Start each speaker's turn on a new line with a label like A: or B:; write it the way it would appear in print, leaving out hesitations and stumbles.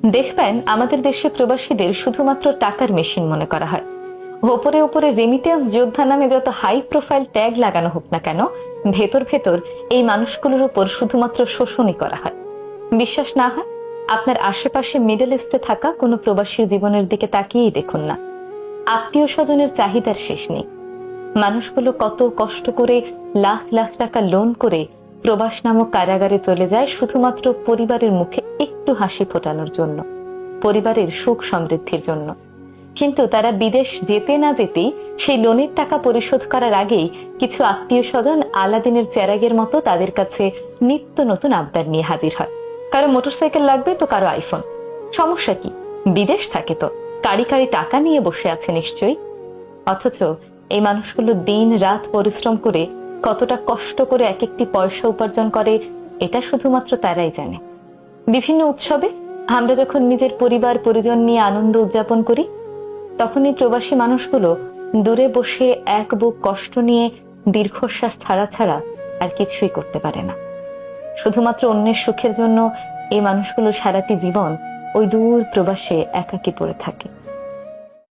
A: দেখবেন আমাদের দেশে প্রবাসীদের শুধুমাত্র টাকার মেশিন মনে করা হয়। ওপরে ওপরে রেমিটেন্স যোদ্ধা নামে যত হাই প্রোফাইল ট্যাগ লাগানো হোক না কেন, ভেতর ভেতর এই মানুষগুলোর উপর শুধুমাত্র শোষণই করা হয়। বিশ্বাস না হয় আপনার আশেপাশে মিডল ইস্টে থাকা কোনো প্রবাসীর জীবনের দিকে তাকিয়েই দেখুন না। আত্মীয় স্বজনের চাহিদার শেষ নেই। মানুষগুলো কত কষ্ট করে লাখ লাখ টাকা লোন করে প্রবাস নামক কারাগারে চলে যায় শুধুমাত্র পরিবারের মুখে একটু হাসি ফোটানোর জন্য, পরিবারের সুখ সমৃদ্ধির জন্য। কিন্তু তারা বিদেশ যেতে না যেতেই সেই লোনের টাকা পরিশোধ করার আগেই কিছু আত্মীয় স্বজন আলাদিনের চেরাগের মতো তাদের কাছে নিত্য নতুন আবদার নিয়ে হাজির হয়। কারো মোটরসাইকেল লাগবে তো কারো আইফোন। সমস্যা কি? বিদেশ থাকে তো, কারি কারি টাকা নিয়ে বসে আছে নিশ্চয়ই। অথচ এই মানুষগুলো দিন রাত পরিশ্রম করে কতটা কষ্ট করে এক একটি পয়সা উপার্জন করে এটা শুধুমাত্র তারাই জানে। বিভিন্ন উৎসবে আমরা যখন নিজের পরিবার পরিজন নিয়ে আনন্দ উদযাপন করি, তখন এই প্রবাসী মানুষগুলো দূরে বসে এক বুক কষ্ট নিয়ে দীর্ঘশ্বাস ছাড়া ছাড়া আর কিছুই করতে পারে না। শুধুমাত্র অন্যের সুখের জন্য এই মানুষগুলো সারাটি জীবন ওই দূর প্রবাসে একাকী পড়ে থাকে।